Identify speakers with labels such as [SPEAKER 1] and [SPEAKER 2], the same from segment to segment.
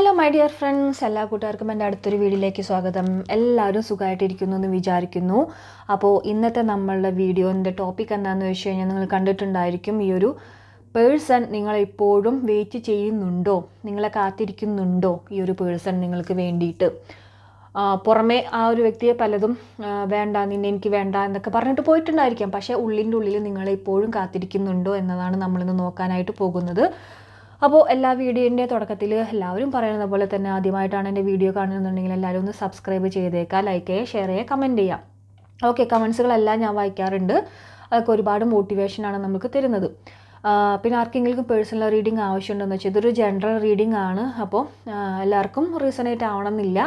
[SPEAKER 1] Hello my dear friends, എല്ലാ കൂട്ടുകാർക്കും എൻ്റെ അടുത്തൊരു വീഡിയോയിലേക്ക് സ്വാഗതം. എല്ലാവരും സുഖമായിട്ടിരിക്കുന്നു എന്ന് വിചാരിക്കുന്നു. അപ്പോൾ ഇന്നത്തെ നമ്മളുടെ വീഡിയോൻ്റെ ടോപ്പിക് എന്താണെന്ന് വെച്ച് കഴിഞ്ഞാൽ നിങ്ങൾ കണ്ടിട്ടുണ്ടായിരിക്കും. ഈ ഒരു പേഴ്സൺ നിങ്ങളെപ്പോഴും വെയിറ്റ് ചെയ്യുന്നുണ്ടോ, നിങ്ങളെ കാത്തിരിക്കുന്നുണ്ടോ ഈ ഒരു പേഴ്സൺ നിങ്ങൾക്ക് വേണ്ടിയിട്ട്. പുറമേ ആ ഒരു വ്യക്തിയെ പലതും വേണ്ട, നിന്നെ എനിക്ക് വേണ്ട എന്നൊക്കെ പറഞ്ഞിട്ട് പോയിട്ടുണ്ടായിരിക്കാം. പക്ഷേ ഉള്ളിൻ്റെ ഉള്ളിൽ നിങ്ങളെപ്പോഴും കാത്തിരിക്കുന്നുണ്ടോ എന്നതാണ് നമ്മളിന്ന് നോക്കാനായിട്ട് പോകുന്നത്. അപ്പോൾ എല്ലാ വീഡിയോൻ്റെ തുടക്കത്തിൽ എല്ലാവരും പറയുന്നത് പോലെ തന്നെ ആദ്യമായിട്ടാണ് എൻ്റെ വീഡിയോ കാണുന്നുണ്ടെങ്കിൽ എല്ലാവരും ഒന്ന് സബ്സ്ക്രൈബ് ചെയ്തേക്കുക, ലൈക്ക് ചെയ്യുക, ഷെയർ ചെയ്യുക, കമൻറ്റ് ചെയ്യാം. ഓക്കെ, കമൻസുകളെല്ലാം ഞാൻ വായിക്കാറുണ്ട്. അതൊക്കെ ഒരുപാട് മോട്ടിവേഷനാണ് നമുക്ക് തരുന്നത്. പിന്നെ ആർക്കെങ്കിലും പേഴ്സണൽ റീഡിംഗ് ആവശ്യമുണ്ടെന്ന് വെച്ചാൽ ഇതൊരു ജനറൽ റീഡിംഗ് ആണ്. അപ്പോൾ എല്ലാവർക്കും റീസണേറ്റ് ആവണമെന്നില്ല.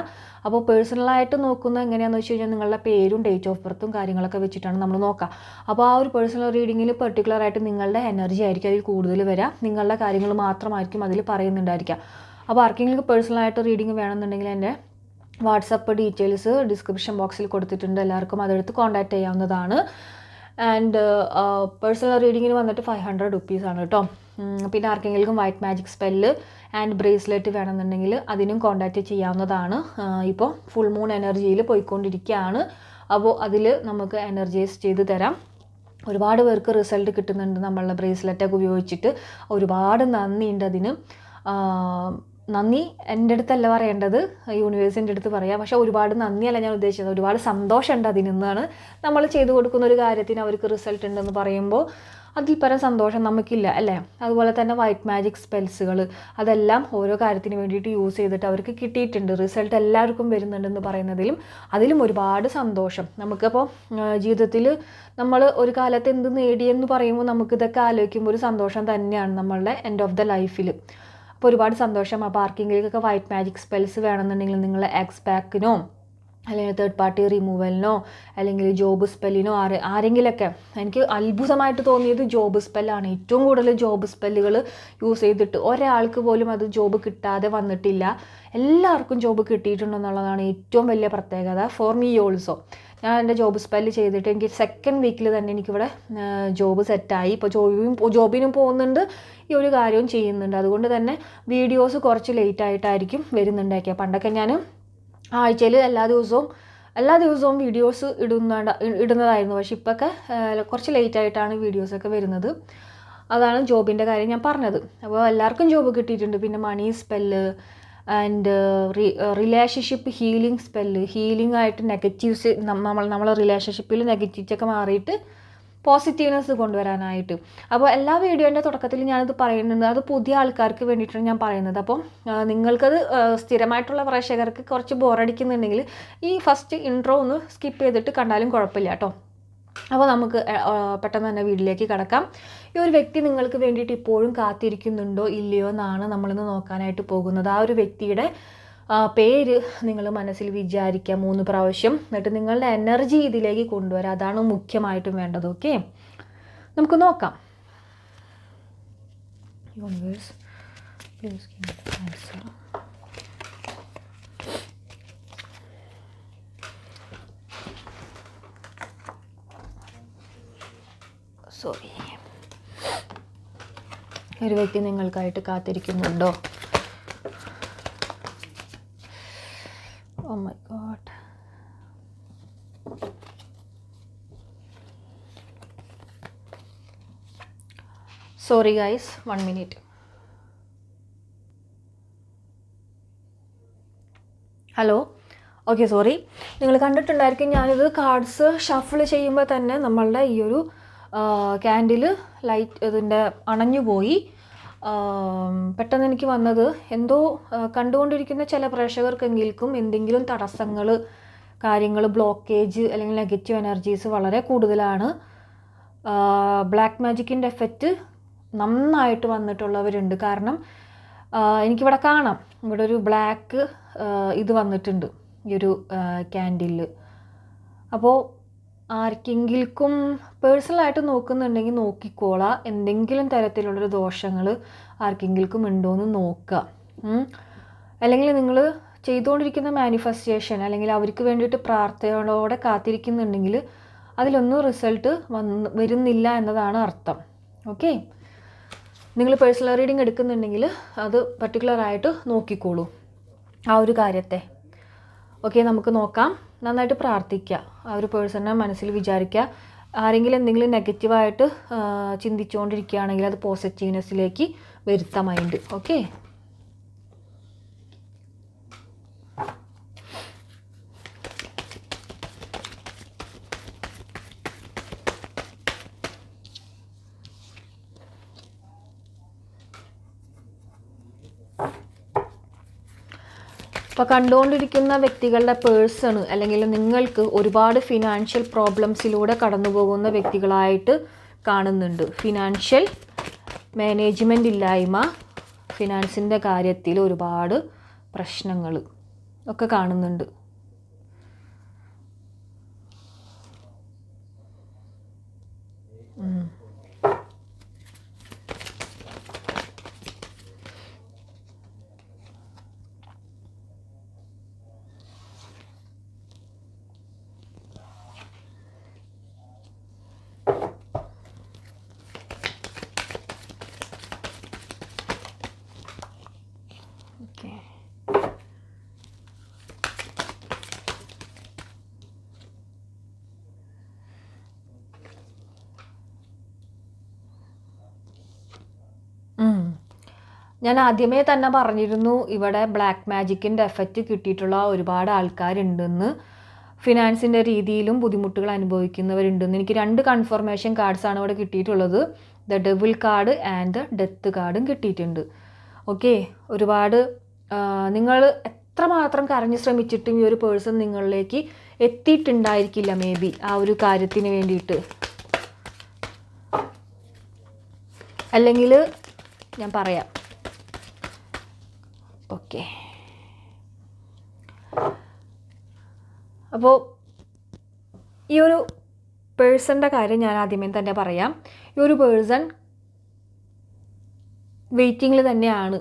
[SPEAKER 1] അപ്പോൾ പേഴ്സണലായിട്ട് നോക്കുന്നത് എങ്ങനെയാണെന്ന് വെച്ച് കഴിഞ്ഞാൽ നിങ്ങളുടെ പേരും ഡേറ്റ് ഓഫ് ബർത്തും കാര്യങ്ങളൊക്കെ വെച്ചിട്ടാണ് നമ്മൾ നോക്കുക. അപ്പോൾ ആ ഒരു പേഴ്സണൽ റീഡിങ്ങിൽ പെർട്ടിക്കുലറായിട്ട് നിങ്ങളുടെ എനർജി ആയിരിക്കും അതിൽ കൂടുതൽ വരിക, നിങ്ങളുടെ കാര്യങ്ങൾ മാത്രമായിരിക്കും അതിൽ പറയുന്നുണ്ടായിരിക്കുക. അപ്പോൾ ആർക്കെങ്കിലും പേഴ്സണലായിട്ട് റീഡിംഗ് വേണമെന്നുണ്ടെങ്കിൽ എൻ്റെ വാട്സപ്പ് ഡീറ്റെയിൽസ് ഡിസ്ക്രിപ്ഷൻ ബോക്സിൽ കൊടുത്തിട്ടുണ്ട്. എല്ലാവർക്കും അതെടുത്ത് കോൺടാക്റ്റ് ചെയ്യാവുന്നതാണ്. ആൻഡ് പേഴ്സണൽ റീഡിങ്ങിന് വന്നിട്ട് 500 റുപ്പീസാണ് കേട്ടോ. പിന്നെ ആർക്കെങ്കിലും white magic spell and bracelet വേണമെന്നുണ്ടെങ്കിൽ അതിനും കോൺടാക്റ്റ് ചെയ്യാവുന്നതാണ്. ഇപ്പോൾ ഫുൾ മൂൺ എനർജിയിൽ പോയിക്കൊണ്ടിരിക്കുകയാണ്. അപ്പോൾ അതിൽ നമുക്ക് എനർജൈസ് ചെയ്ത് തരാം. ഒരുപാട് പേർക്ക് റിസൾട്ട് കിട്ടുന്നുണ്ട് നമ്മളുടെ ബ്രേസ്ലെറ്റൊക്കെ ഉപയോഗിച്ചിട്ട്. ഒരുപാട് നന്ദിയുണ്ട് അതിന്. നന്ദി എൻ്റെ അടുത്തല്ല പറയേണ്ടത്, യൂണിവേഴ്സിൻ്റെ അടുത്ത് പറയാം. പക്ഷേ ഒരുപാട് നന്ദിയല്ല ഞാൻ ഉദ്ദേശിച്ചത്, ഒരുപാട് സന്തോഷമുണ്ട് അതിൽ നിന്നാണ്. നമ്മൾ ചെയ്തു കൊടുക്കുന്ന ഒരു കാര്യത്തിന് അവർക്ക് റിസൾട്ട് ഉണ്ടെന്ന് പറയുമ്പോൾ അതിൽ പരം സന്തോഷം നമുക്കില്ല അല്ലേ. അതുപോലെ തന്നെ വൈറ്റ് മാജിക് സ്പെൽസുകൾ അതെല്ലാം ഓരോ കാര്യത്തിന് വേണ്ടിയിട്ട് യൂസ് ചെയ്തിട്ട് അവർക്ക് കിട്ടിയിട്ടുണ്ട്. റിസൾട്ട് എല്ലാവർക്കും വരുന്നുണ്ടെന്ന് പറയുന്നതിലും അതിലും ഒരുപാട് സന്തോഷം. നമുക്കപ്പോൾ ജീവിതത്തിൽ നമ്മൾ ഒരു കാലത്ത് എന്ത് നേടിയെന്ന് പറയുമ്പോൾ നമുക്കിതൊക്കെ ആലോചിക്കുമ്പോൾ ഒരു സന്തോഷം തന്നെയാണ് നമ്മളുടെ എൻഡ് ഓഫ് ദ ലൈഫിൽ. അപ്പോൾ ഒരുപാട് സന്തോഷം. അപ്പോൾ ആർക്കെങ്കിലുമൊക്കെ വൈറ്റ് മാജിക് സ്പെൽസ് വേണമെന്നുണ്ടെങ്കിൽ നിങ്ങൾ എക്സ് പാക്കിനോ അല്ലെങ്കിൽ തേർഡ് പാർട്ടി റിമൂവലിനോ അല്ലെങ്കിൽ ജോബ് സ്പെല്ലിനോ ആരെങ്കിലൊക്കെ, എനിക്ക് അത്ഭുതമായിട്ട് തോന്നിയത് ജോബ് സ്പെല്ലാണ്. ഏറ്റവും കൂടുതൽ ജോബ് സ്പെല്ലുകൾ യൂസ് ചെയ്തിട്ട് ഒരാൾക്ക് പോലും അത് ജോബ് കിട്ടാതെ വന്നിട്ടില്ല. എല്ലാവർക്കും ജോബ് കിട്ടിയിട്ടുണ്ടെന്നുള്ളതാണ് ഏറ്റവും വലിയ പ്രത്യേകത. For me also. ഞാൻ എൻ്റെ ജോബ് സ്പെല്ല് ചെയ്തിട്ട് എനിക്ക് സെക്കൻഡ് വീക്കിൽ തന്നെ എനിക്കിവിടെ ജോബ് സെറ്റായി. ഇപ്പോൾ ജോബിനും പോകുന്നുണ്ട്, ഈ ഒരു കാര്യവും ചെയ്യുന്നുണ്ട്. അതുകൊണ്ട് തന്നെ വീഡിയോസ് കുറച്ച് ലേറ്റായിട്ടായിരിക്കും വരുന്നുണ്ടാക്കിയത്. പണ്ടൊക്കെ ഞാൻ ആഴ്ചയിൽ എല്ലാ ദിവസവും വീഡിയോസ് ഇടുന്നതായിരുന്നു. പക്ഷെ ഇപ്പോഴൊക്കെ കുറച്ച് ലേറ്റായിട്ടാണ് വീഡിയോസൊക്കെ വരുന്നത്. അതാണ് ജോബിൻ്റെ കാര്യം ഞാൻ പറഞ്ഞത്. അപ്പോൾ എല്ലാവർക്കും ജോബ് കിട്ടിയിട്ടുണ്ട്. പിന്നെ money spell and relationship healing spell, healing ആയിട്ട് നെഗറ്റീവ്സ് നമ്മളെ റിലേഷൻഷിപ്പിൽ നെഗറ്റീവ്സൊക്കെ മാറിയിട്ട് പോസിറ്റീവ്നെസ് കൊണ്ടുവരാനായിട്ട്. അപ്പോൾ എല്ലാ വീഡിയോൻ്റെ തുടക്കത്തിൽ ഞാനത് പറയുന്നുണ്ട്. അത് പുതിയ ആൾക്കാർക്ക് വേണ്ടിയിട്ടാണ് ഞാൻ പറയുന്നത്. അപ്പം നിങ്ങൾക്കത് സ്ഥിരമായിട്ടുള്ള പ്രേക്ഷകർക്ക് കുറച്ച് ബോറടിക്കുന്നുണ്ടെങ്കിൽ ഈ ഫസ്റ്റ് ഇൻട്രോ ഒന്ന് സ്കിപ്പ് ചെയ്തിട്ട് കണ്ടാലും കുഴപ്പമില്ല കേട്ടോ. അപ്പോൾ നമുക്ക് പെട്ടെന്ന് തന്നെ വീഡിയോയിലേക്ക് കടക്കാം. ഈ ഒരു വ്യക്തി നിങ്ങൾക്ക് വേണ്ടിയിട്ട് ഇപ്പോഴും കാത്തിരിക്കുന്നുണ്ടോ ഇല്ലയോ എന്നാണ് നമ്മളിന്ന് നോക്കാനായിട്ട് പോകുന്നത്. ആ ഒരു വ്യക്തിയുടെ പേര് നിങ്ങൾ മനസ്സിൽ വിചാരിക്കുക 3 പ്രാവശ്യം. എന്നിട്ട് നിങ്ങളുടെ എനർജി ഇതിലേക്ക് കൊണ്ടുവരിക. അതാണ് മുഖ്യമായിട്ടും വേണ്ടത്. ഓക്കെ, നമുക്ക് നോക്കാം. Universe please give me answer. Sorry, ഒരു വ്യക്തി നിങ്ങൾക്കായിട്ട് കാത്തിരിക്കുന്നുണ്ടോ? Oh my God. Sorry guys, 1 minute. Hello, okay, sorry. നിങ്ങൾ കണ്ടിട്ടുണ്ടായിരിക്കും ഞാനിത് കാർഡ്സ് ഷഫിൾ ചെയ്യുമ്പോൾ തന്നെ നമ്മളുടെ ഈ ഒരു ക്യാൻഡിൽ ലൈറ്റ് ഇതിൻ്റെ അണഞ്ഞുപോയി. പെട്ടെന്ന് എനിക്ക് വന്നത് എന്തോ കണ്ടുകൊണ്ടിരിക്കുന്ന ചില പ്രേക്ഷകർക്കെങ്കിലും എന്തെങ്കിലും തടസ്സങ്ങൾ, കാര്യങ്ങൾ, ബ്ലോക്കേജ് അല്ലെങ്കിൽ നെഗറ്റീവ് എനർജീസ് വളരെ കൂടുതലാണ്. ബ്ലാക്ക് മാജിക്കിൻ്റെ എഫക്റ്റ് നന്നായിട്ട് വന്നിട്ടുള്ളവരുണ്ട്. കാരണം എനിക്കിവിടെ കാണാം, ഇവിടെ ഒരു ബ്ലാക്ക് ഇത് വന്നിട്ടുണ്ട് ഈ ഒരു ക്യാൻഡിൽ. അപ്പോൾ ആർക്കെങ്കിലും പേഴ്സണലായിട്ട് നോക്കുന്നുണ്ടെങ്കിൽ നോക്കിക്കോളാം. എന്തെങ്കിലും തരത്തിലുള്ളൊരു ദോഷങ്ങൾ ആർക്കെങ്കിലും ഉണ്ടോയെന്ന് നോക്കുക. അല്ലെങ്കിൽ നിങ്ങൾ ചെയ്തുകൊണ്ടിരിക്കുന്ന മാനിഫെസ്റ്റേഷൻ അല്ലെങ്കിൽ അവർക്ക് വേണ്ടിയിട്ട് പ്രാർത്ഥനയോടെ കാത്തിരിക്കുന്നുണ്ടെങ്കിൽ അതിലൊന്നും റിസൾട്ട് വരുന്നില്ല എന്നതാണ് അർത്ഥം. ഓക്കെ, നിങ്ങൾ പേഴ്സണൽ റീഡിംഗ് എടുക്കുന്നുണ്ടെങ്കിൽ അത് പർട്ടിക്കുലറായിട്ട് നോക്കിക്കോളൂ. ആ ഒരു കാര്യത്തെ. ഓക്കെ, നമുക്ക് നോക്കാം. നന്നായിട്ട് പ്രാർത്ഥിക്കുക, ആ ഒരു പേഴ്സണെ മനസ്സിൽ വിചാരിക്കുക. ആരെങ്കിലും എന്തെങ്കിലും നെഗറ്റീവായിട്ട് ചിന്തിച്ചുകൊണ്ടിരിക്കുകയാണെങ്കിൽ അത് പോസിറ്റീവ്നെസ്സിലേക്ക് വരുത്താം മൈൻഡ്. ഓക്കെ, അപ്പോൾ കണ്ടുകൊണ്ടിരിക്കുന്ന വ്യക്തികളുടെ പേഴ്സൺ അല്ലെങ്കിൽ നിങ്ങൾക്ക് ഒരുപാട് ഫിനാൻഷ്യൽ പ്രോബ്ലംസിലൂടെ കടന്നു പോകുന്ന വ്യക്തികളായിട്ട് കാണുന്നുണ്ട്. ഫിനാൻഷ്യൽ മാനേജ്മെൻ്റ് ഇല്ലായ്മ, ഫിനാൻസിൻ്റെ കാര്യത്തിൽ ഒരുപാട് പ്രശ്നങ്ങൾ ഒക്കെ കാണുന്നുണ്ട്. ഞാൻ ആദ്യമേ തന്നെ പറഞ്ഞിരുന്നു, ഇവിടെ ബ്ലാക്ക് മാജിക്കിൻ്റെ എഫക്റ്റ് കിട്ടിയിട്ടുള്ള ഒരുപാട് ആൾക്കാരുണ്ടെന്ന്, ഫിനാൻസിൻ്റെ രീതിയിലും ബുദ്ധിമുട്ടുകൾ അനുഭവിക്കുന്നവരുണ്ടെന്ന്. എനിക്ക് 2 കൺഫർമേഷൻ കാർഡ്സാണ് ഇവിടെ കിട്ടിയിട്ടുള്ളത്. The devil card and the death കാർഡും കിട്ടിയിട്ടുണ്ട്. ഓക്കെ, ഒരുപാട് നിങ്ങൾ എത്രമാത്രം കരഞ്ഞ് ശ്രമിച്ചിട്ടും ഈ ഒരു പേഴ്സൺ നിങ്ങളിലേക്ക് എത്തിയിട്ടുണ്ടായിരിക്കില്ല മേ ബി ആ ഒരു കാര്യത്തിന് വേണ്ടിയിട്ട്. അല്ലെങ്കിൽ ഞാൻ പറയാം. ഓക്കെ, അപ്പോൾ ഈ ഒരു പേഴ്സൻ്റെ കാര്യം ഞാൻ ആദ്യമേ തന്നെ പറയാം. ഈ ഒരു പേഴ്സൺ വെയിറ്റിങ്ങിൽ തന്നെയാണ്.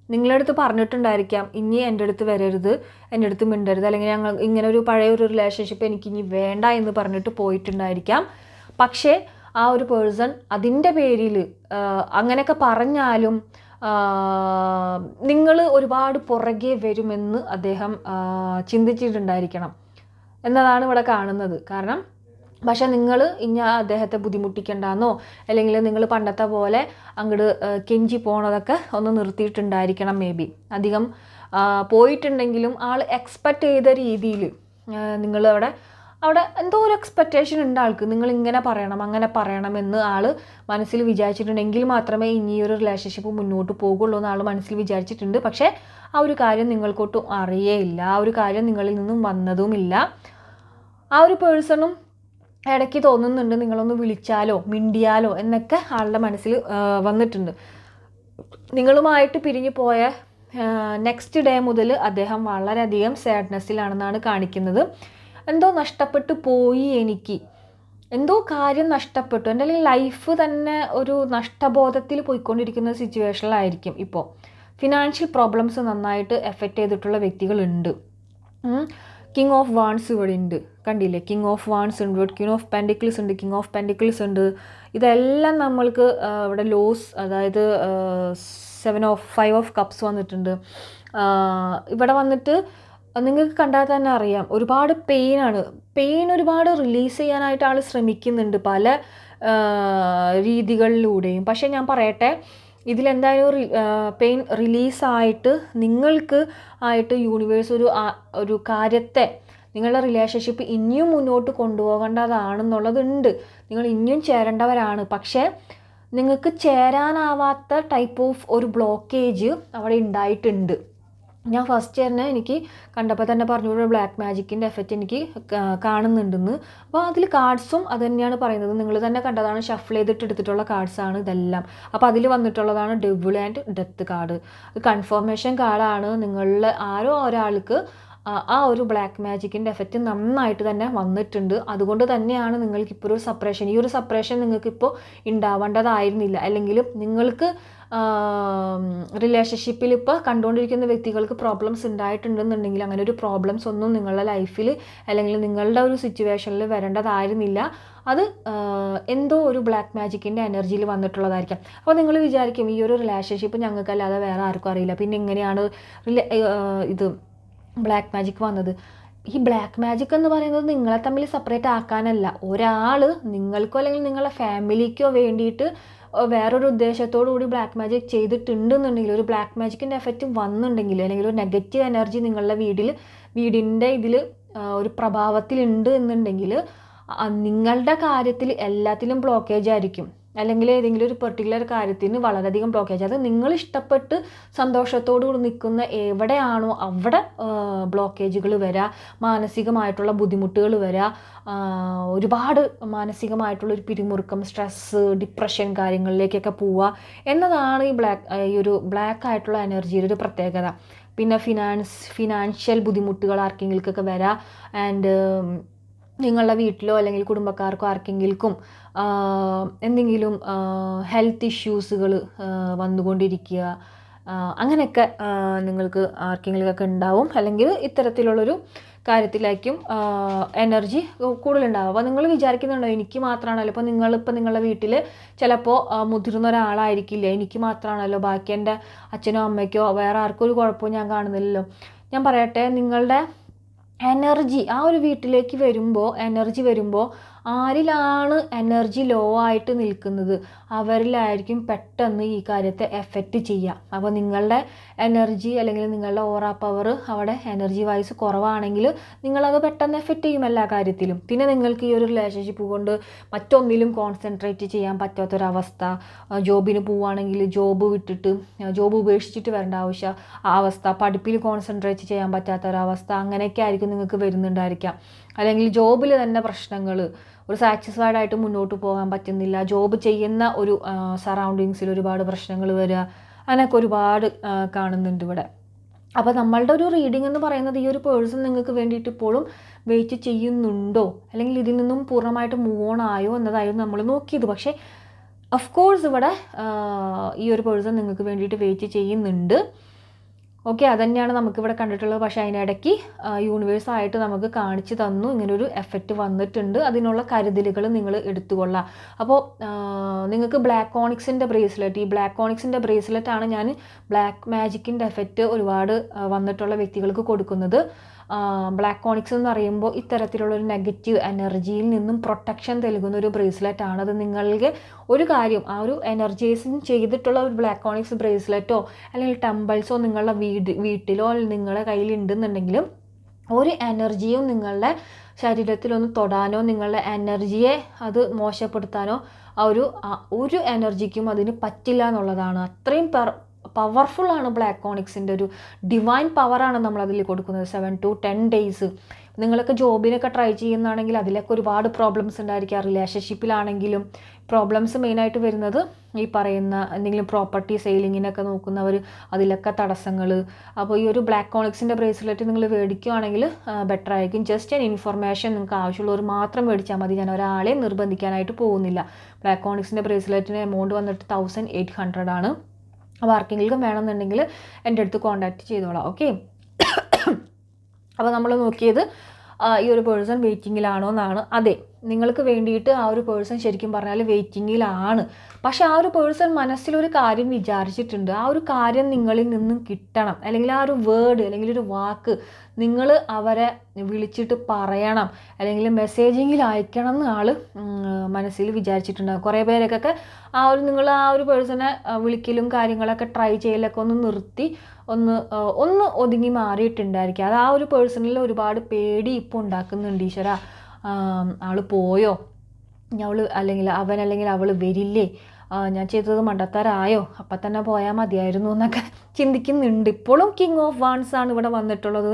[SPEAKER 1] നിങ്ങളുടെ അടുത്ത് പറഞ്ഞിട്ടുണ്ടായിരിക്കാം, ഇനി എൻ്റെ അടുത്ത് വരരുത്, എൻ്റെ അടുത്ത് മിണ്ടരുത്, അല്ലെങ്കിൽ ഞങ്ങൾ ഇങ്ങനെ ഒരു പഴയ ഒരു റിലേഷൻഷിപ്പ് എനിക്കിനി വേണ്ട എന്ന് പറഞ്ഞിട്ട് പോയിട്ടുണ്ടായിരിക്കാം. പക്ഷേ ആ ഒരു പേഴ്സൺ അതിൻ്റെ പേരിൽ അങ്ങനെയൊക്കെ പറഞ്ഞാലും നിങ്ങൾ ഒരുപാട് പുറകെ വരുമെന്ന് അദ്ദേഹം ചിന്തിച്ചിട്ടുണ്ടായിരിക്കണം എന്നതാണ് ഇവിടെ കാണുന്നത്. കാരണം പക്ഷെ നിങ്ങൾ ഇനി അദ്ദേഹത്തെ ബുദ്ധിമുട്ടിക്കണ്ടെന്നോ അല്ലെങ്കിൽ നിങ്ങൾ പണ്ടത്തെ പോലെ അങ്ങോട്ട് കെഞ്ചി പോണതൊക്കെ ഒന്ന് നിർത്തിയിട്ടുണ്ടായിരിക്കണം മേ ബി. അധികം പോയിട്ടുണ്ടെങ്കിലും ആൾ എക്സ്പെക്റ്റ് ചെയ്ത രീതിയിൽ നിങ്ങൾ അവിടെ എന്തോ ഒരു എക്സ്പെക്റ്റേഷൻ ഉണ്ട് ആൾക്ക്, നിങ്ങൾ ഇങ്ങനെ പറയണം അങ്ങനെ പറയണമെന്ന് ആൾ മനസ്സിൽ വിചാരിച്ചിട്ടുണ്ടെങ്കിൽ മാത്രമേ ഇനി ഒരു റിലേഷൻഷിപ്പ് മുന്നോട്ട് പോകുള്ളൂ എന്ന് ആൾ മനസ്സിൽ വിചാരിച്ചിട്ടുണ്ട്. പക്ഷേ ആ ഒരു കാര്യം നിങ്ങൾക്കൊട്ടും അറിയേയില്ല, ആ ഒരു കാര്യം നിങ്ങളിൽ നിന്നും വന്നതുമില്ല. ആ ഒരു പേഴ്സണും ഇടയ്ക്ക് തോന്നുന്നുണ്ട് നിങ്ങളൊന്ന് വിളിച്ചാലോ മിണ്ടിയാലോ എന്നൊക്കെ ആളുടെ മനസ്സിൽ വന്നിട്ടുണ്ട്. നിങ്ങളുമായിട്ട് പിരിഞ്ഞു പോയ നെക്സ്റ്റ് ഡേ മുതൽ അദ്ദേഹം വളരെയധികം സാഡ്നെസ്സിലാണെന്നാണ് കാണിക്കുന്നത്. എന്തോ നഷ്ടപ്പെട്ടു പോയി, എനിക്ക് എന്തോ കാര്യം നഷ്ടപ്പെട്ടു, എൻ്റെ അല്ലെങ്കിൽ ലൈഫ് തന്നെ ഒരു നഷ്ടബോധത്തിൽ പോയിക്കൊണ്ടിരിക്കുന്ന സിറ്റുവേഷനിലായിരിക്കും ഇപ്പോൾ. ഫിനാൻഷ്യൽ പ്രോബ്ലംസ് നന്നായിട്ട് എഫക്റ്റ് ചെയ്തിട്ടുള്ള വ്യക്തികളുണ്ട്. കിങ് ഓഫ് വാൺസ് ഇവിടെ ഉണ്ട്, കണ്ടില്ലേ? കിങ് ഓഫ് വാൺസ് ഉണ്ട്, ക്വീൻ ഓഫ് പെൻഡിക്കിൾസ് ഉണ്ട്, കിങ് ഓഫ് പെൻഡിക്കിൾസ് ഉണ്ട്. ഇതെല്ലാം നമ്മൾക്ക് ഇവിടെ ലോസ്, അതായത് 5 ഓഫ് കപ്സ് വന്നിട്ടുണ്ട്. ഇവിടെ വന്നിട്ട് നിങ്ങൾക്ക് കണ്ടാൽ തന്നെ അറിയാം ഒരുപാട് പെയിൻ ഒരുപാട് റിലീസ് ചെയ്യാനായിട്ട് ആൾ ശ്രമിക്കുന്നുണ്ട് പല രീതികളിലൂടെയും. പക്ഷേ ഞാൻ പറയട്ടെ, ഇതിലെന്തായാലും പെയിൻ റിലീസായിട്ട് നിങ്ങൾക്ക് ആയിട്ട് യൂണിവേഴ്സ് ഒരു കാര്യത്തെ, നിങ്ങളുടെ റിലേഷൻഷിപ്പ് ഇനിയും മുന്നോട്ട് കൊണ്ടുപോകേണ്ടതാണെന്നുള്ളതുണ്ട്. നിങ്ങൾ ഇനിയും ചേരേണ്ടവരാണ്. പക്ഷേ നിങ്ങൾക്ക് ചേരാനാവാത്ത ടൈപ്പ് ഓഫ് ഒരു ബ്ലോക്കേജ് അവിടെ ഉണ്ടായിട്ടുണ്ട്. ഞാൻ ഫസ്റ്റ് തന്നെ എനിക്ക് കണ്ടപ്പോൾ തന്നെ പറഞ്ഞു, ബ്ലാക്ക് മാജിക്കിൻ്റെ എഫക്റ്റ് എനിക്ക് കാണുന്നുണ്ടെന്ന്. അപ്പോൾ അതിൽ കാർഡ്സും അത് തന്നെയാണ് പറയുന്നത്. നിങ്ങൾ തന്നെ കണ്ടതാണ്, ഷഫിൾ ചെയ്തിട്ട് എടുത്തിട്ടുള്ള കാർഡ്സാണ് ഇതെല്ലാം. അപ്പോൾ അതിൽ വന്നിട്ടുള്ളതാണ് devil and death card. Confirmation കാർഡാണ്. നിങ്ങളിൽ ആരോ ഒരാൾക്ക് ആ ഒരു ബ്ലാക്ക് മാജിക്കിൻ്റെ എഫക്റ്റ് നന്നായിട്ട് തന്നെ വന്നിട്ടുണ്ട്. അതുകൊണ്ട് തന്നെയാണ് നിങ്ങൾക്കിപ്പോൾ ഒരു സെപ്പറേഷൻ, ഈ ഒരു സെപ്പറേഷൻ നിങ്ങൾക്കിപ്പോൾ ഉണ്ടാവേണ്ടതായിരുന്നില്ല. അല്ലെങ്കിൽ നിങ്ങൾക്ക് റിലേഷൻഷിപ്പിൽ ഇപ്പോൾ കണ്ടുകൊണ്ടിരിക്കുന്ന വ്യക്തികൾക്ക് പ്രോബ്ലംസ് ഉണ്ടായിട്ടുണ്ടെന്നുണ്ടെങ്കിൽ അങ്ങനെ ഒരു പ്രോബ്ലംസ് ഒന്നും നിങ്ങളുടെ ലൈഫിൽ അല്ലെങ്കിൽ നിങ്ങളുടെ ഒരു സിറ്റുവേഷനിൽ വരേണ്ടതായിരുന്നില്ല. അത് എന്തോ ഒരു ബ്ലാക്ക് മാജിക്കിൻ്റെ എനർജിയിൽ വന്നിട്ടുള്ളതായിരിക്കാം. അപ്പോൾ നിങ്ങൾ വിചാരിക്കും ഈ ഒരു റിലേഷൻഷിപ്പ് ഞങ്ങൾക്കല്ലാതെ വേറെ ആർക്കും അറിയില്ല, പിന്നെ എങ്ങനെയാണ് ഇത് ബ്ലാക്ക് മാജിക് വന്നത്. ഈ ബ്ലാക്ക് മാജിക് എന്ന് പറയുന്നത് നിങ്ങളെ തമ്മിൽ സെപ്പറേറ്റ് ആക്കാനല്ല, ഒരാൾ നിങ്ങൾക്കോ അല്ലെങ്കിൽ നിങ്ങളുടെ ഫാമിലിക്കോ വേണ്ടിയിട്ട് വേറൊരു ഉദ്ദേശത്തോടു കൂടി ബ്ലാക്ക് മാജിക് ചെയ്തിട്ടുണ്ടെന്നുണ്ടെങ്കിൽ, ഒരു ബ്ലാക്ക് മാജിക്കിൻ്റെ എഫക്റ്റ് വന്നിട്ടുണ്ടെങ്കിൽ, അല്ലെങ്കിൽ ഒരു നെഗറ്റീവ് എനർജി നിങ്ങളുടെ വീടിൻ്റെ ഇതിൽ ഒരു പ്രഭാവത്തിലുണ്ട് എന്നുണ്ടെങ്കിൽ, നിങ്ങളുടെ കാര്യത്തിൽ എല്ലാത്തിലും ബ്ലോക്കേജ് ആയിരിക്കും, അല്ലെങ്കിൽ ഏതെങ്കിലും ഒരു പെർട്ടിക്കുലർ കാര്യത്തിന് വളരെയധികം ബ്ലോക്കേജ്. അത് നിങ്ങൾ ഇഷ്ടപ്പെട്ട് സന്തോഷത്തോടു കൂടി നിൽക്കുന്ന എവിടെയാണോ അവിടെ ബ്ലോക്കേജുകൾ വരിക, മാനസികമായിട്ടുള്ള ബുദ്ധിമുട്ടുകൾ വരിക, ഒരുപാട് മാനസികമായിട്ടുള്ള ഒരു പിരിമുറുക്കം, സ്ട്രെസ്സ്, ഡിപ്രഷൻ കാര്യങ്ങളിലേക്കൊക്കെ പോവുക എന്നതാണ് ഈ ഒരു ബ്ലാക്ക് ആയിട്ടുള്ള എനർജിയുടെ ഒരു പ്രത്യേകത. പിന്നെ ഫിനാൻഷ്യൽ ബുദ്ധിമുട്ടുകൾ ആർക്കെങ്കിലുമൊക്കെ വരാം. ആൻഡ് നിങ്ങളുടെ വീട്ടിലോ അല്ലെങ്കിൽ കുടുംബക്കാർക്കോ ആർക്കെങ്കിലും എന്തെങ്കിലും ഹെൽത്ത് ഇഷ്യൂസുകൾ വന്നുകൊണ്ടിരിക്കുക, അങ്ങനെയൊക്കെ നിങ്ങൾക്ക് ആർക്കെങ്കിലുമൊക്കെ ഉണ്ടാവും. അല്ലെങ്കിൽ ഇത്തരത്തിലുള്ളൊരു കാര്യത്തിലായിരിക്കും എനർജി കൂടുതലുണ്ടാവും. അപ്പോൾ നിങ്ങൾ വിചാരിക്കുന്നുണ്ടോ എനിക്ക് മാത്രമാണല്ലോ, ഇപ്പോൾ നിങ്ങളുടെ വീട്ടിൽ ചിലപ്പോൾ മുതിർന്ന ഒരാളായിരിക്കില്ല, എനിക്ക് മാത്രമാണല്ലോ, ബാക്കി എൻ്റെ അച്ഛനോ അമ്മയ്ക്കോ വേറെ ആർക്കും ഒരു കുഴപ്പവും ഞാൻ കാണുന്നില്ലല്ലോ. ഞാൻ പറയട്ടെ, നിങ്ങളുടെ എനർജി ആ ഒരു വീട്ടിലേക്ക് വരുമ്പോൾ ആരിലാണ് എനർജി ലോ ആയിട്ട് നിൽക്കുന്നത് അവരിലായിരിക്കും പെട്ടെന്ന് ഈ കാര്യത്തെ എഫക്റ്റ് ചെയ്യുക. അപ്പോൾ നിങ്ങളുടെ എനർജി അല്ലെങ്കിൽ നിങ്ങളുടെ ഓറ പവർ അവിടെ എനർജി വൈസ് കുറവാണെങ്കിൽ നിങ്ങളത് പെട്ടെന്ന് എഫക്റ്റ് ചെയ്യും എല്ലാ കാര്യത്തിലും. പിന്നെ നിങ്ങൾക്ക് ഈ ഒരു റിലേഷൻഷിപ്പ് കൊണ്ട് മറ്റൊന്നിലും കോൺസെൻട്രേറ്റ് ചെയ്യാൻ പറ്റാത്തൊരവസ്ഥ, ജോബിന് പോവുകയാണെങ്കിൽ ജോബ് ഉപേക്ഷിച്ചിട്ട് വരേണ്ട അവസ്ഥ, പഠിപ്പിൽ കോൺസെൻട്രേറ്റ് ചെയ്യാൻ പറ്റാത്തൊരവസ്ഥ, അങ്ങനെയൊക്കെ ആയിരിക്കും നിങ്ങൾക്ക് വരുന്നുണ്ടായിരിക്കാം. അല്ലെങ്കിൽ ജോബിൽ തന്നെ പ്രശ്നങ്ങൾ, ഒരു സാറ്റിസ്ഫൈഡ് ആയിട്ട് മുന്നോട്ട് പോകാൻ പറ്റുന്നില്ല, ജോബ് ചെയ്യുന്ന ഒരു സറൗണ്ടിങ്സിൽ ഒരുപാട് പ്രശ്നങ്ങൾ വരിക, അങ്ങനെയൊക്കെ ഒരുപാട് കാണുന്നുണ്ട് ഇവിടെ. അപ്പോൾ നമ്മളുടെ ഒരു റീഡിംഗ് എന്ന് പറയുന്നത് ഈ ഒരു പേഴ്സൺ നിങ്ങൾക്ക് വേണ്ടിയിട്ട് ഇപ്പോഴും വെയിറ്റ് ചെയ്യുന്നുണ്ടോ, അല്ലെങ്കിൽ ഇതിൽ നിന്നും പൂർണ്ണമായിട്ട് മൂവ് ഓൺ ആയോ എന്നതായിരുന്നു നമ്മൾ നോക്കിയത്. പക്ഷേ ഓഫ് കോഴ്സ് ഇവിടെ ഈ ഒരു പേഴ്സൺ നിങ്ങൾക്ക് വേണ്ടിയിട്ട് വെയിറ്റ് ചെയ്യുന്നുണ്ട്. ഓക്കെ, അതുതന്നെയാണ് നമുക്കിവിടെ കണ്ടിട്ടുള്ളത്. പക്ഷേ അതിനിടയ്ക്ക് യൂണിവേഴ്സായിട്ട് നമുക്ക് കാണിച്ചു തന്നു ഇങ്ങനൊരു എഫക്റ്റ് വന്നിട്ടുണ്ട്, അതിനുള്ള കരുതലുകൾ നിങ്ങൾ എടുത്തുകൊള്ളാം. അപ്പോൾ നിങ്ങൾക്ക് ബ്ലാക്ക് ഓണിക്സിൻ്റെ ബ്രേസ്ലെറ്റ്, ഈ ബ്ലാക്ക് ഓണിക്സിൻ്റെ ബ്രേസ്ലെറ്റാണ് ഞാൻ ബ്ലാക്ക് മാജിക്കിൻ്റെ എഫക്റ്റ് ഒരുപാട് വന്നിട്ടുള്ള വ്യക്തികൾക്ക് കൊടുക്കുന്നത്. ബ്ലാക്ക് ഓണിക്സ് എന്ന് പറയുമ്പോൾ ഇത്തരത്തിലുള്ളൊരു നെഗറ്റീവ് എനർജിയിൽ നിന്നും പ്രൊട്ടക്ഷൻ നൽകുന്ന ഒരു ബ്രേസ്ലെറ്റ് ആണ്. അത് നിങ്ങൾക്ക് ഒരു കാര്യം, ആ ഒരു എനർജൈസിങ് ചെയ്തിട്ടുള്ള ഒരു ബ്ലാക്ക് ഓണിക്സ് ബ്രേസ്ലെറ്റോ അല്ലെങ്കിൽ ടെമ്പിൾസോ നിങ്ങളുടെ വീട്ടിലോ നിങ്ങളുടെ കയ്യിലുണ്ടെന്നുണ്ടെങ്കിലും ഒരു എനർജിയും നിങ്ങളുടെ ശരീരത്തിലൊന്ന് തൊടാനോ നിങ്ങളുടെ എനർജിയെ അത് മോശപ്പെടുത്താനോ ഒരു എനർജിക്കും അതിന് പറ്റില്ല എന്നുള്ളതാണ്. അത്രയും പവർഫുള്ളാണ് ബ്ലാക്ക് ഓണിക്സിൻ്റെ ഒരു ഡിവൈൻ പവറാണ് നമ്മളതിൽ കൊടുക്കുന്നത്. 7 to 10 days നിങ്ങളൊക്കെ ജോബിനൊക്കെ ട്രൈ ചെയ്യുന്നതാണെങ്കിൽ അതിലൊക്കെ ഒരുപാട് പ്രോബ്ലംസ് ഉണ്ടായിരിക്കുക. റിലേഷൻഷിപ്പിലാണെങ്കിലും പ്രോബ്ലംസ് മെയിനായിട്ട് വരുന്നത് ഈ പറയുന്ന എന്തെങ്കിലും പ്രോപ്പർട്ടി സെയിലിങ്ങിനൊക്കെ നോക്കുന്നവർ, അതിലൊക്കെ തടസ്സങ്ങൾ. അപ്പോൾ ഈ ഒരു ബ്ലാക്ക് ഓണിക്സിൻ്റെ ബ്രേസ്ലെറ്റ് നിങ്ങൾ മേടിക്കുകയാണെങ്കിൽ ബെറ്റർ ആയിരിക്കും. ജസ്റ്റ് ആൻ ഇൻഫർമേഷൻ നിങ്ങൾക്ക് ആവശ്യമുള്ളവർ മാത്രം മേടിച്ചാൽ മതി. ഞാൻ ഒരാളെ നിർബന്ധിക്കാനായിട്ട് പോകുന്നില്ല. ബ്ലാക്ക് ഓണിക്സിൻ്റെ ബ്രേസ്ലെറ്റിന് എമൗണ്ട് വന്നിട്ട് 1800 ആണ്. അപ്പോൾ ആർക്കെങ്കിലും വേണമെന്നുണ്ടെങ്കിൽ എൻ്റെ അടുത്ത് കോൺടാക്റ്റ് ചെയ്തോളാം. ഓക്കെ, അപ്പോൾ നമ്മൾ നോക്കിയത് ഈ ഒരു പേഴ്സൺ വെയിറ്റിങ്ങിലാണോ എന്നാണ്. അതെ, നിങ്ങൾക്ക് വേണ്ടിയിട്ട് ആ ഒരു പേഴ്സൺ ശരിക്കും പറഞ്ഞാൽ വെയിറ്റിങ്ങിലാണ്. പക്ഷേ ആ ഒരു പേഴ്സൺ മനസ്സിലൊരു കാര്യം വിചാരിച്ചിട്ടുണ്ട്. ആ ഒരു കാര്യം നിങ്ങളിൽ നിന്നും കിട്ടണം, അല്ലെങ്കിൽ ആ ഒരു വേർഡ് അല്ലെങ്കിൽ ഒരു വാക്ക് നിങ്ങൾ അവരെ വിളിച്ചിട്ട് പറയണം, അല്ലെങ്കിൽ മെസ്സേജിങ്ങിൽ അയക്കണം എന്ന് ആൾ മനസ്സിൽ വിചാരിച്ചിട്ടുണ്ടാകും. കുറേ പേരൊക്കെ നിങ്ങൾ ആ ഒരു പേഴ്സണെ വിളിക്കലും കാര്യങ്ങളൊക്കെ ട്രൈ ചെയ്യലൊക്കെ ഒന്ന് നിർത്തി ഒന്ന് ഒതുങ്ങി മാറിയിട്ടുണ്ടായിരിക്കും. അത് ആ ഒരു പേഴ്സണിൽ ഒരുപാട് പേടി ഇപ്പോൾ ഉണ്ടാക്കുന്നുണ്ട്. ഈശ്വര, ആൾ പോയോ, അല്ലെങ്കിൽ അവൾ വരില്ലേ, ഞാൻ ചെയ്തത് മണ്ടത്തരായോ, അപ്പം തന്നെ പോയാൽ മതിയായിരുന്നു എന്നൊക്കെ ചിന്തിക്കുന്നുണ്ട്. ഇപ്പോഴും കിങ് ഓഫ് വാൺസ് ആണ് ഇവിടെ വന്നിട്ടുള്ളത്.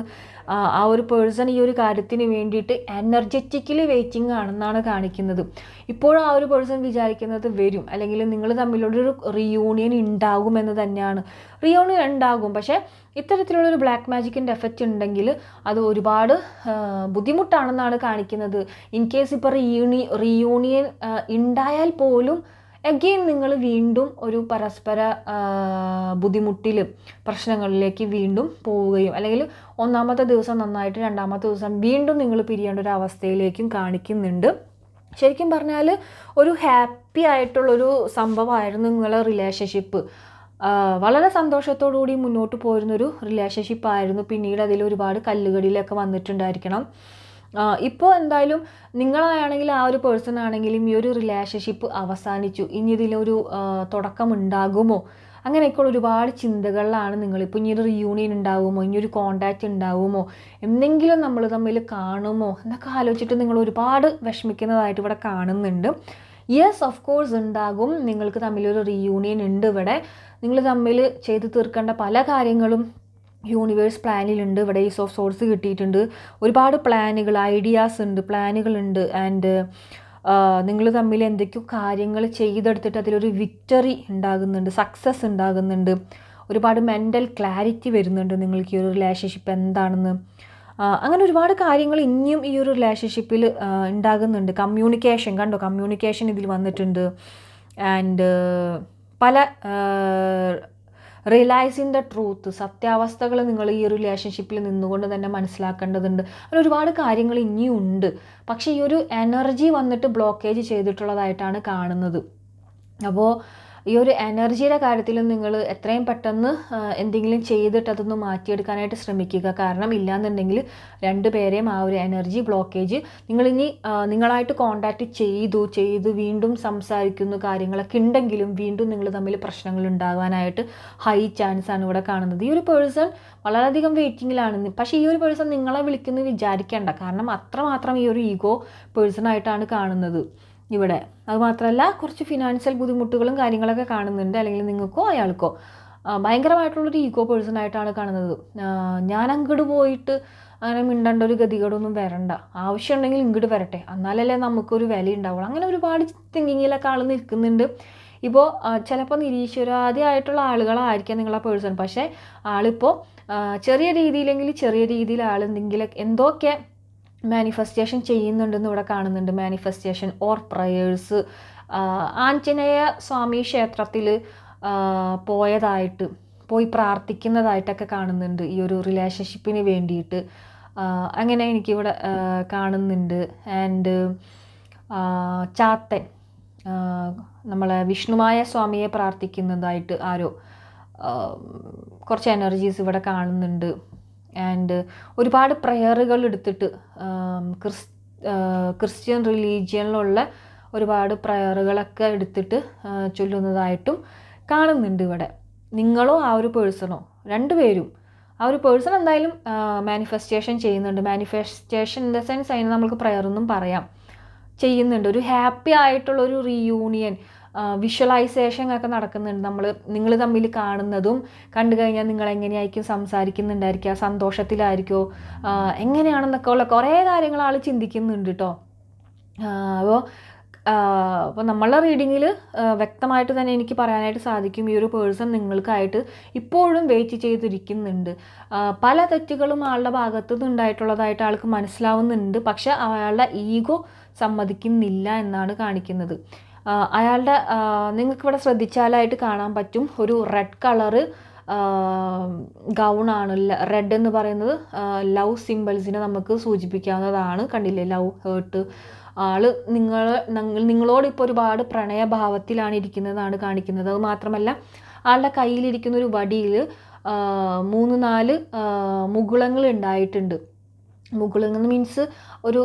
[SPEAKER 1] ആ ഒരു പേഴ്സൺ ഈ ഒരു കാര്യത്തിന് വേണ്ടിയിട്ട് എനർജറ്റിക്കലി വെയിറ്റിംഗ് ആണെന്നാണ് കാണിക്കുന്നത്. ഇപ്പോഴും ആ ഒരു പേഴ്സൺ വിചാരിക്കുന്നത് വരും, അല്ലെങ്കിൽ നിങ്ങൾ തമ്മിലൊരു റിയൂണിയൻ ഉണ്ടാകുമെന്ന് തന്നെയാണ്. റിയൂണിയൻ ഉണ്ടാകും, പക്ഷേ ഇത്തരത്തിലുള്ളൊരു ബ്ലാക്ക് മാജിക്കിൻ്റെ എഫക്റ്റ് ഉണ്ടെങ്കിൽ അത് ഒരുപാട് ബുദ്ധിമുട്ടാണെന്നാണ് കാണിക്കുന്നത്. ഇൻ കേസ് ഇപ്പോൾ റിയൂണിയൻ ഉണ്ടായാൽ പോലും അഗെയിൻ നിങ്ങൾ വീണ്ടും ഒരു പരസ്പര ബുദ്ധിമുട്ടിൽ പ്രശ്നങ്ങളിലേക്ക് വീണ്ടും പോവുകയും, അല്ലെങ്കിൽ ഒന്നാമത്തെ ദിവസം നന്നായിട്ട് രണ്ടാമത്തെ ദിവസം വീണ്ടും നിങ്ങൾ പിരിയേണ്ട ഒരു അവസ്ഥയിലേക്കും കാണിക്കുന്നുണ്ട്. ശരിക്കും പറഞ്ഞാൽ ഒരു ഹാപ്പി ആയിട്ടുള്ളൊരു സംഭവമായിരുന്നു നിങ്ങളുടെ റിലേഷൻഷിപ്പ്. വളരെ സന്തോഷത്തോടുകൂടി മുന്നോട്ട് പോരുന്നൊരു റിലേഷൻഷിപ്പായിരുന്നു. പിന്നീട് അതിൽ ഒരുപാട് കല്ലുകടിയിലൊക്കെ വന്നിട്ടുണ്ടായിരിക്കണം. ഇപ്പോൾ എന്തായാലും നിങ്ങളാണെങ്കിൽ ആ ഒരു പേഴ്സൺ ആണെങ്കിലും ഈ ഒരു റിലേഷൻഷിപ്പ് അവസാനിച്ചു, ഇനി ഇതിലൊരു തുടക്കമുണ്ടാകുമോ അങ്ങനെയൊക്കെയുള്ള ഒരുപാട് ചിന്തകളിലാണ് നിങ്ങളിപ്പോൾ. ഇനിയൊരു റിയൂണിയൻ ഉണ്ടാകുമോ, ഇനിയൊരു കോണ്ടാക്റ്റ് ഉണ്ടാകുമോ, എന്തെങ്കിലും നമ്മൾ തമ്മിൽ കാണുമോ എന്നൊക്കെ ആലോചിച്ചിട്ട് നിങ്ങൾ ഒരുപാട് വിഷമിക്കുന്നതായിട്ട് ഇവിടെ കാണുന്നുണ്ട്. യെസ്, ഓഫ് കോഴ്സ് ഉണ്ടാകും. നിങ്ങൾക്ക് തമ്മിലൊരു റിയൂണിയൻ ഉണ്ട് ഇവിടെ. നിങ്ങൾ തമ്മിൽ ചെയ്ത് തീർക്കേണ്ട പല കാര്യങ്ങളും യൂണിവേഴ്സ് പ്ലാനിലുണ്ട്. ഇവിടെ ഈസ് ഓഫ് സോഴ്സ് കിട്ടിയിട്ടുണ്ട്. ഒരുപാട് പ്ലാനുകൾ, ഐഡിയാസ് ഉണ്ട്, പ്ലാനുകളുണ്ട്. ആൻഡ് നിങ്ങൾ തമ്മിൽ എന്തൊക്കെയോ കാര്യങ്ങൾ ചെയ്തെടുത്തിട്ട് അതിലൊരു വിക്ടറി ഉണ്ടാകുന്നുണ്ട്, സക്സസ് ഉണ്ടാകുന്നുണ്ട്. ഒരുപാട് മെൻ്റൽ ക്ലാരിറ്റി വരുന്നുണ്ട് നിങ്ങൾക്ക് ഈ ഒരു റിലേഷൻഷിപ്പ് എന്താണെന്ന്. അങ്ങനെ ഒരുപാട് കാര്യങ്ങൾ ഇനിയും ഈ ഒരു റിലേഷൻഷിപ്പിൽ ഉണ്ടാകുന്നുണ്ട്. കമ്മ്യൂണിക്കേഷൻ കണ്ടോ, കമ്മ്യൂണിക്കേഷൻ ഇതിൽ വന്നിട്ടുണ്ട്. ആൻഡ് പല റിയലൈസിങ് ദ ട്രൂത്ത്, സത്യാവസ്ഥകൾ നിങ്ങൾ ഈ ഒരു റിലേഷൻഷിപ്പിൽ നിന്നുകൊണ്ട് തന്നെ മനസ്സിലാക്കേണ്ടതുണ്ട്. അങ്ങനെ ഒരുപാട് കാര്യങ്ങൾ ഇനിയും ഉണ്ട്. പക്ഷേ ഈ ഒരു എനർജി വന്നിട്ട് ബ്ലോക്കേജ് ചെയ്തിട്ടുള്ളതായിട്ടാണ് കാണുന്നത്. അപ്പോൾ ഈ ഒരു എനർജിയുടെ കാര്യത്തിൽ നിങ്ങൾ എത്രയും പെട്ടെന്ന് എന്തെങ്കിലും ചെയ്തിട്ട് അതൊന്ന് മാറ്റിയെടുക്കാനായിട്ട് ശ്രമിക്കുക. കാരണം ഇല്ലയെന്നുണ്ടെങ്കിൽ രണ്ടുപേരെയും ആ ഒരു എനർജി ബ്ലോക്കേജ് നിങ്ങളിനി നിങ്ങളായിട്ട് കോണ്ടാക്റ്റ് ചെയ്തു വീണ്ടും സംസാരിക്കുന്ന കാര്യങ്ങളൊക്കെ ഉണ്ടെങ്കിലും വീണ്ടും നിങ്ങൾ തമ്മിൽ പ്രശ്നങ്ങൾ ഉണ്ടാകാനായിട്ട് ഹൈ ചാൻസ് ആണ് ഇവിടെ കാണുന്നത്. ഈ ഒരു പേഴ്സൺ വളരെയധികം വെയിറ്റിങ്ങിലാണ്. പക്ഷേ ഈ ഒരു പേഴ്സൺ നിങ്ങളെ വിളിക്കുന്നു വിചാരിക്കേണ്ട. കാരണം അത്രമാത്രം ഈ ഒരു ഈഗോ പേഴ്സണായിട്ടാണ് കാണുന്നത് ഇവിടെ. അതുമാത്രമല്ല കുറച്ച് ഫിനാൻഷ്യൽ ബുദ്ധിമുട്ടുകളും കാര്യങ്ങളൊക്കെ കാണുന്നുണ്ട്. അല്ലെങ്കിൽ നിങ്ങൾക്കോ അയാൾക്കോ ഭയങ്കരമായിട്ടുള്ളൊരു ഈഗോ പേഴ്സണായിട്ടാണ് കാണുന്നത്. ഞാൻ അങ്ങോട്ട് പോയിട്ട് അങ്ങനെ മിണ്ടേണ്ട ഒരു ഗതികേടൊന്നും വരണ്ട, ആവശ്യമുണ്ടെങ്കിൽ ഇങ്ങോട്ട് വരട്ടെ, എന്നാലല്ലേ നമുക്കൊരു വില ഉണ്ടാവുള്ളൂ. അങ്ങനെ ഒരുപാട് തിങ്കിങ്ങിലൊക്കെ ആൾ നിൽക്കുന്നുണ്ട്. ഇപ്പോൾ ചിലപ്പോൾ നിരീശ്വരാദിയായിട്ടുള്ള ആളുകളായിരിക്കാം നിങ്ങളെ പേഴ്സൺ. പക്ഷേ ആളിപ്പോൾ ചെറിയ രീതിയിൽ ആൾ എന്തൊക്കെ മാനിഫെസ്റ്റേഷൻ ചെയ്യുന്നുണ്ടെന്ന് ഇവിടെ കാണുന്നുണ്ട്. മാനിഫെസ്റ്റേഷൻ ഓർ പ്രയേഴ്സ്, ആഞ്ജനേയ സ്വാമി ക്ഷേത്രത്തിൽ പോയി പ്രാർത്ഥിക്കുന്നതായിട്ടൊക്കെ കാണുന്നുണ്ട് ഈ ഒരു റിലേഷൻഷിപ്പിന് വേണ്ടിയിട്ട്. അങ്ങനെ എനിക്കിവിടെ കാണുന്നുണ്ട്. ആൻഡ് ചാത്തൻ, നമ്മളെ വിഷ്ണുമായ സ്വാമിയെ പ്രാർത്ഥിക്കുന്നതായിട്ട് ആരോ കുറച്ച് എനർജീസ് ഇവിടെ കാണുന്നുണ്ട്. ആൻഡ് ഒരുപാട് പ്രയറുകൾ എടുത്തിട്ട് ക്രിസ്ത്യൻ റിലീജിയനിലുള്ള ഒരുപാട് പ്രയറുകളൊക്കെ എടുത്തിട്ട് ചൊല്ലുന്നതായിട്ടും കാണുന്നുണ്ട് ഇവിടെ. നിങ്ങളോ ആ ഒരു പേഴ്സണോ രണ്ടുപേരും, ആ ഒരു പേഴ്സൺ എന്തായാലും മാനിഫെസ്റ്റേഷൻ ചെയ്യുന്നുണ്ട്. മാനിഫെസ്റ്റേഷൻ ഇൻ ദ സെൻസ് അതിന് നമുക്ക് പ്രയറൊന്നും പറയാം, ചെയ്യുന്നുണ്ട്. ഒരു ഹാപ്പി ആയിട്ടുള്ളൊരു റീയൂണിയൻ വിഷ്വലൈസേഷൻ ഒക്കെ നടക്കുന്നുണ്ട്. നിങ്ങൾ തമ്മിൽ കാണുന്നതും കണ്ടു കഴിഞ്ഞാൽ നിങ്ങൾ എങ്ങനെയായിരിക്കും സംസാരിക്കുന്നുണ്ടായിരിക്കുക, സന്തോഷത്തിലായിരിക്കുമോ, എങ്ങനെയാണെന്നൊക്കെ ഉള്ള കുറേ കാര്യങ്ങൾ ആൾ ചിന്തിക്കുന്നുണ്ട് കേട്ടോ. അപ്പോൾ നമ്മളുടെ റീഡിങ്ങിൽ വ്യക്തമായിട്ട് തന്നെ എനിക്ക് പറയാനായിട്ട് സാധിക്കും ഈ ഒരു പേഴ്സൺ നിങ്ങൾക്കായിട്ട് ഇപ്പോഴും വെയിറ്റ് ചെയ്തിരിക്കുന്നുണ്ട്. പല തെറ്റുകളും ആളുടെ ഭാഗത്തു നിന്ന് ഉണ്ടായിട്ടുള്ളതായിട്ട് ആൾക്ക് മനസ്സിലാവുന്നുണ്ട്. പക്ഷെ അയാളുടെ ഈഗോ സമ്മതിക്കുന്നില്ല എന്നാണ് കാണിക്കുന്നത്. അയാളുടെ നിങ്ങൾക്കിവിടെ ശ്രദ്ധിച്ചാലായിട്ട് കാണാൻ പറ്റും, ഒരു റെഡ് കളറ് ഗൗണാണ്. റെഡ് എന്ന് പറയുന്നത് ലവ് സിമ്പിൾസിനെ നമുക്ക് സൂചിപ്പിക്കാവുന്നതാണ്. കണ്ടില്ലേ, ലവ്, ഹേർട്ട്. ആള് നിങ്ങളോട് ഇപ്പോൾ ഒരുപാട് പ്രണയഭാവത്തിലാണ് ഇരിക്കുന്നതാണ് കാണിക്കുന്നത്. അത് മാത്രമല്ല ആളുടെ കയ്യിലിരിക്കുന്ന ഒരു വടിയിൽ 3-4 മുകുളങ്ങൾ ഉണ്ടായിട്ടുണ്ട്. മുകുളങ്ങൾ മീൻസ് ഒരു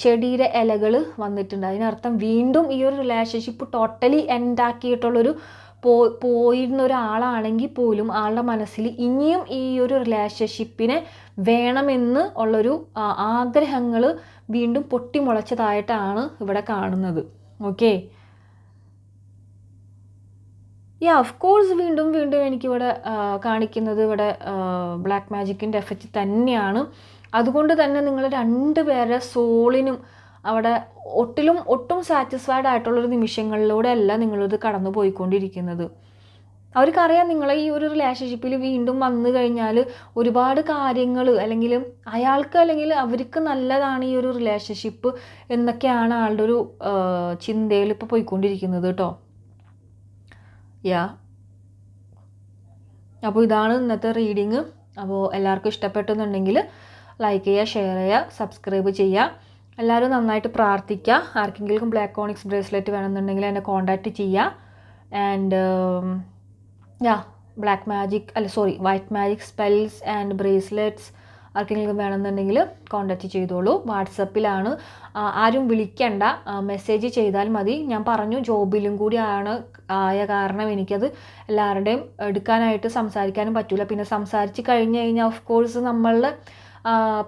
[SPEAKER 1] ചെടിയുടെ ഇലകൾ വന്നിട്ടുണ്ട്. അതിനർത്ഥം വീണ്ടും ഈ ഒരു റിലേഷൻഷിപ്പ് ടോട്ടലി എൻഡാക്കിയിട്ടുള്ളൊരു പോയിരുന്ന ഒരാളാണെങ്കിൽ പോലും ആളുടെ മനസ്സിൽ ഇനിയും ഈ ഒരു റിലേഷൻഷിപ്പിനെ വേണമെന്ന് ഉള്ളൊരു ആഗ്രഹങ്ങൾ വീണ്ടും പൊട്ടിമുളച്ചതായിട്ടാണ് ഇവിടെ കാണുന്നത്. ഓക്കെ, ഓഫ് കോഴ്സ് വീണ്ടും എനിക്കിവിടെ കാണിക്കുന്നത് ഇവിടെ ബ്ലാക്ക് മാജിക്കിൻ്റെ എഫക്റ്റ് തന്നെയാണ്. അതുകൊണ്ട് തന്നെ നിങ്ങൾ രണ്ടുപേരുടെ സോളിനും അവിടെ ഒട്ടും സാറ്റിസ്ഫൈഡ് ആയിട്ടുള്ളൊരു നിമിഷങ്ങളിലൂടെ അല്ല നിങ്ങളിത് കടന്നു പോയിക്കൊണ്ടിരിക്കുന്നത്. അവർക്കറിയാം നിങ്ങളെ ഈ ഒരു റിലേഷൻഷിപ്പിൽ വീണ്ടും വന്നു കഴിഞ്ഞാൽ ഒരുപാട് കാര്യങ്ങൾ അല്ലെങ്കിൽ അയാൾക്ക് അല്ലെങ്കിൽ അവർക്ക് നല്ലതാണ് ഈ ഒരു റിലേഷൻഷിപ്പ് എന്നൊക്കെയാണ് ആളുടെ ഒരു ചിന്തയിൽ ഇപ്പോൾ പോയിക്കൊണ്ടിരിക്കുന്നത് കേട്ടോ. അപ്പോൾ ഇതാണ് ഇന്നത്തെ റീഡിങ്. അപ്പോൾ എല്ലാവർക്കും ഇഷ്ടപ്പെട്ടെന്നുണ്ടെങ്കിൽ ലൈക്ക് ചെയ്യുക, ഷെയർ ചെയ്യുക, സബ്സ്ക്രൈബ് ചെയ്യുക. എല്ലാവരും നന്നായിട്ട് പ്രാർത്ഥിക്കുക. ആർക്കെങ്കിലും ബ്ലാക്ക് ഓണിക്സ് ബ്രേസ്ലെറ്റ് വേണമെന്നുണ്ടെങ്കിൽ എന്നെ കോൺടാക്റ്റ് ചെയ്യുക. And black magic white magic spells and bracelets ആർക്കെങ്കിലും വേണമെന്നുണ്ടെങ്കിൽ കോൺടാക്റ്റ് ചെയ്തോളൂ. വാട്സപ്പിലാണ്, ആരും വിളിക്കണ്ട, മെസ്സേജ് ചെയ്താൽ മതി. ഞാൻ പറഞ്ഞു ജോബിലും കൂടി ആയ കാരണം എനിക്കത് എല്ലാവരുടെയും എടുക്കാനായിട്ട് സംസാരിക്കാനും പറ്റില്ല. പിന്നെ സംസാരിച്ച് കഴിഞ്ഞ് കഴിഞ്ഞാൽ ഓഫ് കോഴ്സ് നമ്മളുടെ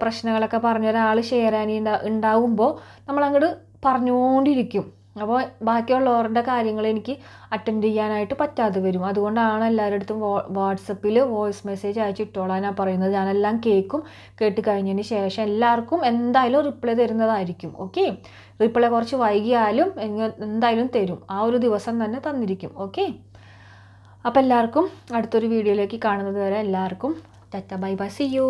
[SPEAKER 1] പ്രശ്നങ്ങളൊക്കെ പറഞ്ഞ ഒരാൾ ഷെയർ ചെയ്യാൻ ഉണ്ടാകുമ്പോൾ നമ്മളങ്ങോട്ട് പറഞ്ഞുകൊണ്ടിരിക്കും. അപ്പോൾ ബാക്കിയുള്ളവരുടെ കാര്യങ്ങൾ എനിക്ക് അറ്റൻഡ് ചെയ്യാനായിട്ട് പറ്റാതെ വരും. അതുകൊണ്ടാണ് എല്ലാവരുടെ അടുത്തും വാട്സപ്പിൽ വോയിസ് മെസ്സേജ് അയച്ചിട്ടോളാനാണ് പറയുന്നത്. ഞാനെല്ലാം കേട്ട് കഴിഞ്ഞതിന് ശേഷം എല്ലാവർക്കും എന്തായാലും റിപ്ലൈ തരുന്നതായിരിക്കും. ഓക്കെ, റിപ്ലൈ കുറച്ച് വൈകിയാലും എന്തായാലും തരും. ആ ഒരു ദിവസം തന്നെ തന്നിരിക്കും. ഓക്കെ, അപ്പോൾ എല്ലാവർക്കും അടുത്തൊരു വീഡിയോയിലേക്ക് കാണുന്നത് വരെ എല്ലാവർക്കും tata bye bye, see U.